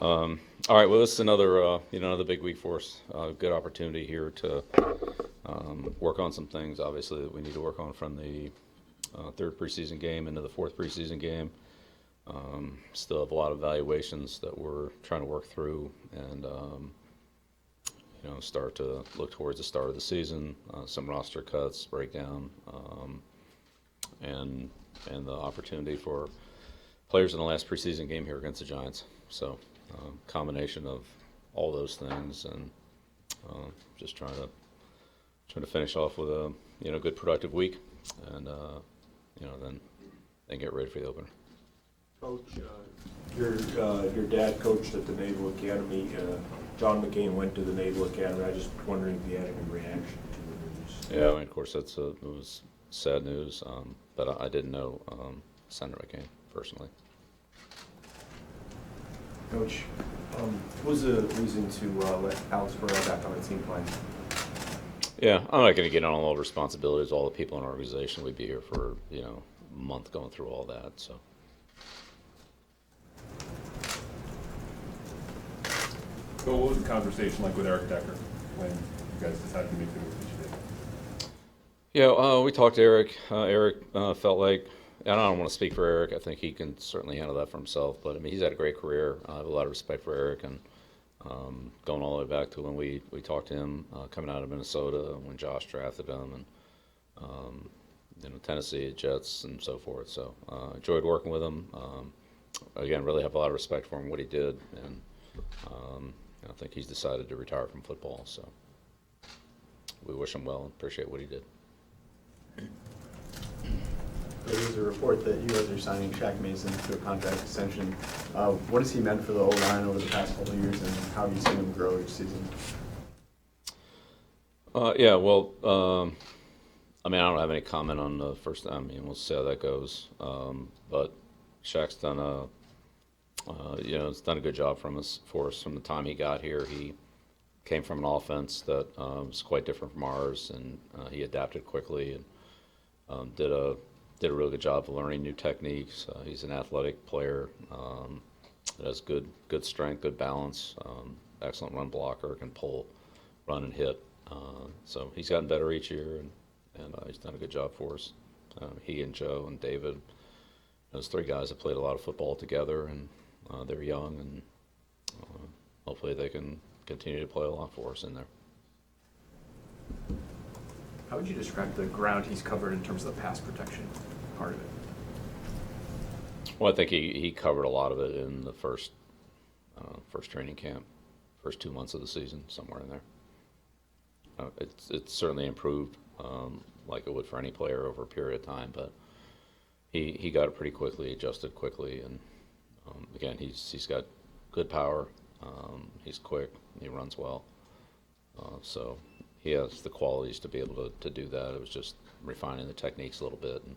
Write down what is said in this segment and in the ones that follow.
All right, well, this is another another big week for us. Good opportunity here to work on some things, obviously, that we need to work on from the third preseason game into the fourth preseason game. Still have a lot of evaluations that we're trying to work through, and start to look towards the start of the season. Some roster cuts, breakdown, and the opportunity for players in the last preseason game here against the Giants. So, combination of all those things, and just trying to finish off with a good productive week, and then get ready for the opener. Coach, your dad coached at the Naval Academy. John McCain went to the Naval Academy. I just wondering if you had any reaction to the news. Yeah, I mean, of course, it was sad news, but I didn't know Senator McCain personally. Coach, what was the reason to let Alex Burrow back on the team plan? Yeah, I'm not going to get on all the responsibilities, all the people in our organization. We'd be here for a month going through all that. So. So what was the conversation like with Eric Decker when you guys decided to make the move that you did? Yeah, we talked to Eric. Eric felt like, and I don't want to speak for Eric. I think he can certainly handle that for himself. But I mean, he's had a great career. I have a lot of respect for Eric, and going all the way back to when we talked to him coming out of Minnesota, when Josh drafted him, and Tennessee Jets and so forth. So enjoyed working with him. Again, really have a lot of respect for him, what he did, and I think he's decided to retire from football. So we wish him well and appreciate what he did. There was a report that you guys are signing Shaq Mason to a contract extension. What has he meant for the O-line over the past couple of years, and how have you seen him grow each season? Yeah, well, I mean, I don't have any comment on the first. I mean, we'll see how that goes. But Shaq's done it's done a good job for us from the time he got here. He came from an offense that was quite different from ours, and he adapted quickly and did a really good job of learning new techniques. He's an athletic player that has good strength, good balance, excellent run blocker, can pull, run, and hit. So he's gotten better each year, and he's done a good job for us. He and Joe and David, those three guys have played a lot of football together, and they're young, and hopefully they can continue to play a lot for us in there. How would you describe the ground he's covered in terms of the pass protection part of it? Well, I think he covered a lot of it in the first training camp, first 2 months of the season, somewhere in there. It's certainly improved, like it would for any player over a period of time, but he got it pretty quickly, adjusted quickly, and again, he's got good power. He's quick. He runs well. So he has the qualities to be able to do that. It was just refining the techniques a little bit, and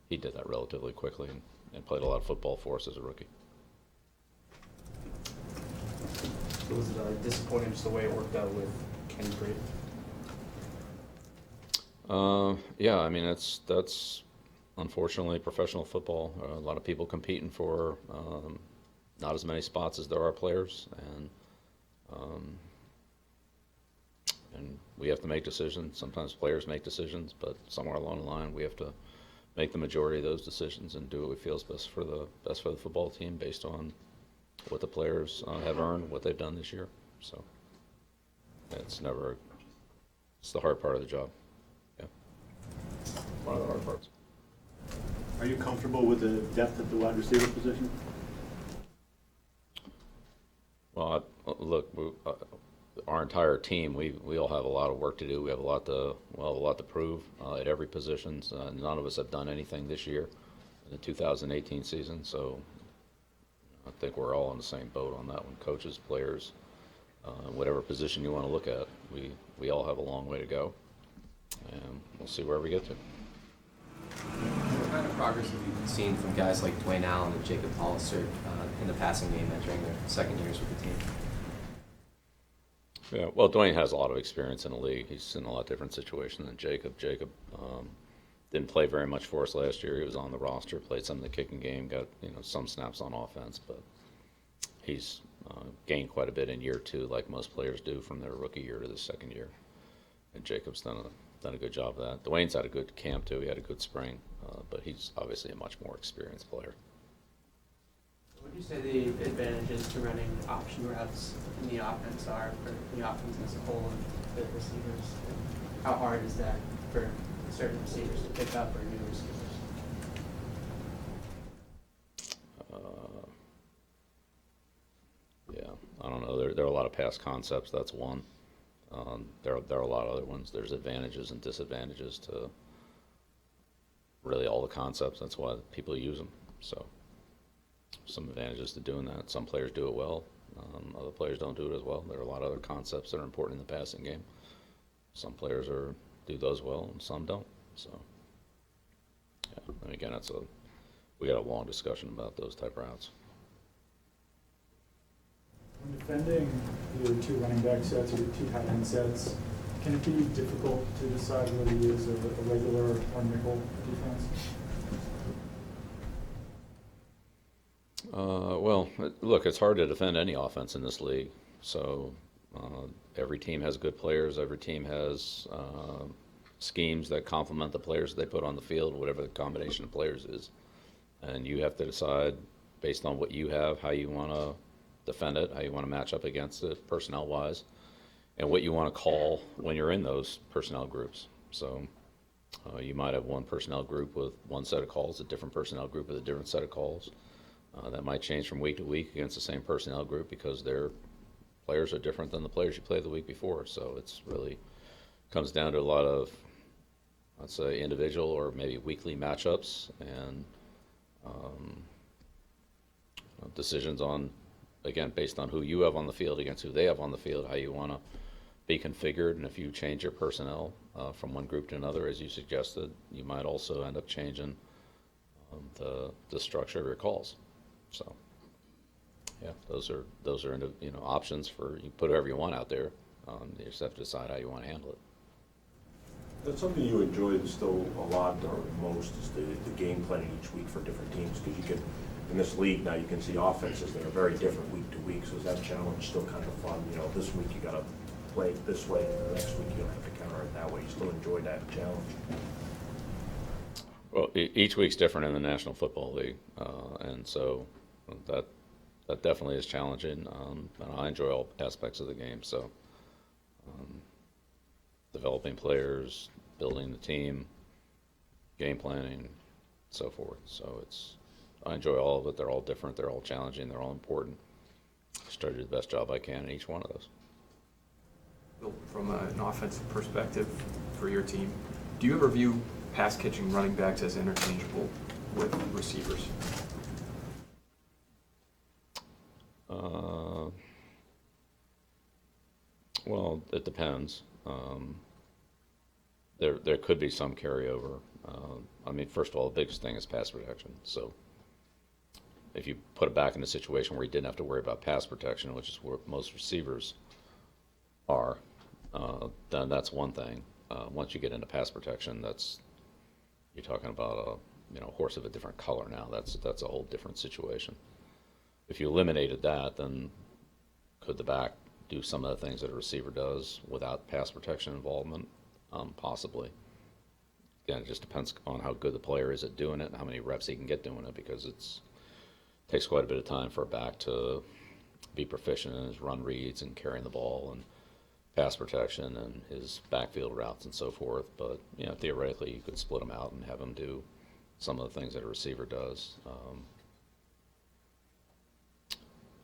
he did that relatively quickly and played a lot of football for us as a rookie. Was it disappointing just the way it worked out with Kenny Brady? Yeah, I mean, that's unfortunately professional football. A lot of people competing for not as many spots as there are players, and we have to make decisions. Sometimes players make decisions, but somewhere along the line we have to make the majority of those decisions and do what we feel is best for the football team based on what the players have earned, what they've done this year. So it's the hard part of the job. Yeah, one of the hard parts. Are you comfortable with the depth at the wide receiver position? Well, look, our entire team, we all have a lot of work to do. We have a lot to prove at every position. None of us have done anything this year in the 2018 season, so I think we're all on the same boat on that one. Coaches, players, whatever position you want to look at, we all have a long way to go, and we'll see where we get to. What kind of progress have you seen from guys like Dwayne Allen and Jacob Hollister in the passing game entering their second years with the team? Yeah, well, Dwayne has a lot of experience in the league. He's in a lot different situation than Jacob. Jacob didn't play very much for us last year. He was on the roster, played some of the kicking game, got some snaps on offense, but he's gained quite a bit in year 2, like most players do from their rookie year to the second year. And Jacob's done a good job of that. Dwayne's had a good camp too. He had a good spring, but he's obviously a much more experienced player. What would you say the advantages to running option routes in the offense are for the offense as a whole and the receivers? And how hard is that for certain receivers to pick up or new receivers? Yeah, I don't know. There are a lot of past concepts. That's one. There are a lot of other ones. There's advantages and disadvantages to really all the concepts. That's why people use them. So some advantages to doing that. Some players do it well. Other players don't do it as well. There are a lot of other concepts that are important in the passing game. Some players do those well, and some don't. So yeah, and again, we got a long discussion about those type routes. When defending either 2 running back sets or 2 tight end sets, can it be difficult to decide whether to use a regular or nickel defense? Well, look, it's hard to defend any offense in this league. So every team has good players. Every team has schemes that complement the players they put on the field, whatever the combination of players is. And you have to decide based on what you have, how you want to defend it, how you want to match up against it personnel-wise, and what you want to call when you're in those personnel groups. So you might have one personnel group with one set of calls, a different personnel group with a different set of calls. That might change from week to week against the same personnel group because their players are different than the players you played the week before. So it's really comes down to a lot of, let's say, individual or maybe weekly matchups and decisions on, again, based on who you have on the field against who they have on the field, how you want to be configured. And if you change your personnel from one group to another, as you suggested, you might also end up changing the structure of your calls. So, yeah, those are options for you put whatever you want out there. You just have to decide how you want to handle it. That's something you enjoy still a lot or most is the game planning each week for different teams, because you can, in this league now, you can see offenses that are very different week to week. So is that challenge still kind of fun? You know, this week you got to play it this way, and the next week you don't have to counter it that way. You still enjoy that challenge? Well, each week's different in the National Football League, and so that definitely is challenging. And I enjoy all aspects of the game. So developing players, building the team, game planning, so forth. So I enjoy all of it. They're all different. They're all challenging. They're all important. Just try to do the best job I can in each one of those. Bill, from an offensive perspective for your team, do you ever view pass catching running backs as interchangeable with receivers? Well, it depends. There could be some carryover. I mean, first of all, the biggest thing is pass protection. So if you put it back in a situation where you didn't have to worry about pass protection, which is where most receivers are, then that's one thing. Once you get into pass protection, you're talking about a horse of a different color now. That's a whole different situation. If you eliminated that, then could the back do some of the things that a receiver does without pass protection involvement? Possibly. Again, it just depends on how good the player is at doing it and how many reps he can get doing it, because it takes quite a bit of time for a back to be proficient in his run reads and carrying the ball and pass protection and his backfield routes and so forth. But theoretically, you could split them out and have him do some of the things that a receiver does.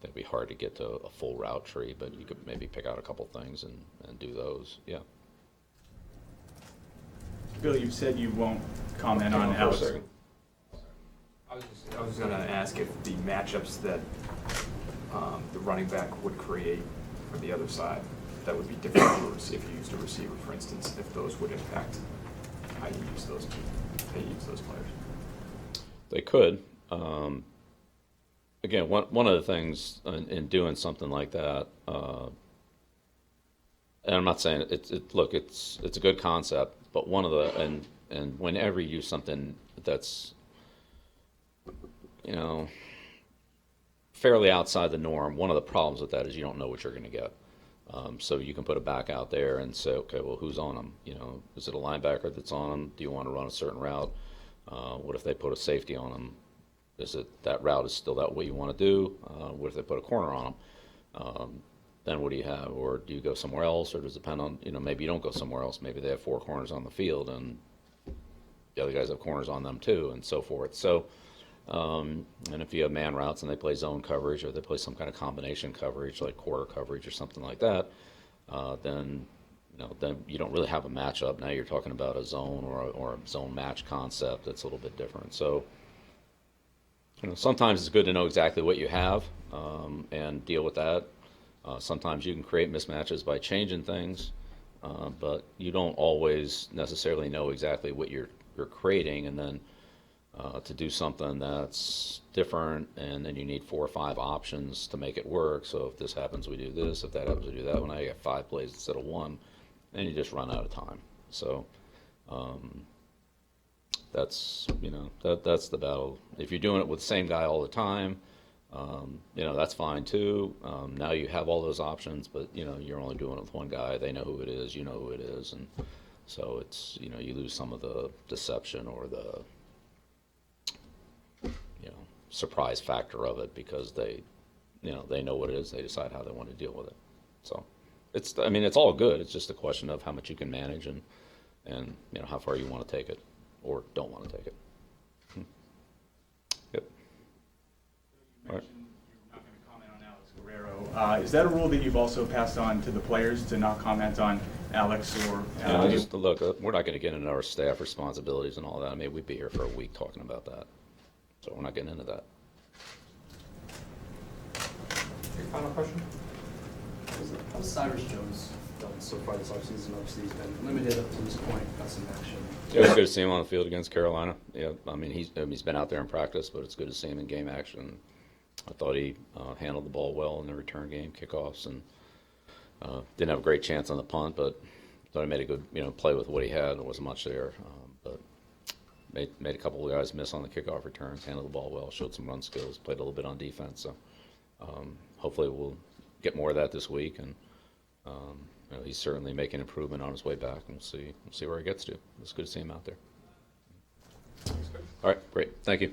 That'd be hard to get to a full route tree, but you could maybe pick out a couple things and do those. Yeah. Bill, you said you won't comment on Alex. I was going to ask if the matchups that the running back would create for the other side, that would be different if you used a receiver, for instance, if those would impact how you use those players. They could. Again, one of the things in doing something like that, and I'm not saying it's a good concept, but one of the and whenever you use something that's fairly outside the norm. One of the problems with that is you don't know what you're going to get. So you can put a back out there and say, okay, well, who's on them? You know, is it a linebacker that's on them? Do you want to run a certain route? What if they put a safety on them? Is it that route is still that way you want to do? What if they put a corner on them? Then what do you have? Or do you go somewhere else? Or does it depend on, you know, maybe you don't go somewhere else. Maybe they have 4 corners on the field and the other guys have corners on them too, and so forth. So, and if you have man routes and they play zone coverage or they play some kind of combination coverage like quarter coverage or something like that, then you don't really have a matchup. Now you're talking about a zone or a zone match concept that's a little bit different. So, sometimes it's good to know exactly what you have and deal with that. Sometimes you can create mismatches by changing things, but you don't always necessarily know exactly what you're creating, and then to do something that's different, and then you need 4 or 5 options to make it work. So if this happens, we do this. If that happens, we do that. When I get 5 plays instead of 1, then you just run out of time. So that's that's the battle. If you're doing it with the same guy all the time, that's fine too. Now you have all those options, but you're only doing it with one guy. They know who it is. You know who it is, and so it's you lose some of the deception or the surprise factor of it because they know what it is. They decide how they want to deal with it. So it's all good. It's just a question of how much you can manage and how far you want to take it or don't want to take it. Yep. You mentioned you're not going to comment on Alex Guerrero. Is that a rule that you've also passed on to the players to not comment on Alex or? Just look. We're not going to get into our staff responsibilities and all that. I mean, we'd be here for a week talking about that, so we're not getting into that. Your final question? How's Cyrus Jones done so far this offseason? Obviously, he's been limited up to this point, got some action. It was good to see him on the field against Carolina. Yeah, I mean he's been out there in practice, but it's good to see him in game action. I thought he handled the ball well in the return game, kickoffs, and didn't have a great chance on the punt, but thought he made a good play with what he had. There wasn't much there, but made a couple of guys miss on the kickoff returns, handled the ball well, showed some run skills, played a little bit on defense. So hopefully we'll get more of that this week, and he's certainly making improvement on his way back, and we'll see where he gets to. It's good to see him out there. All right, great. Thank you.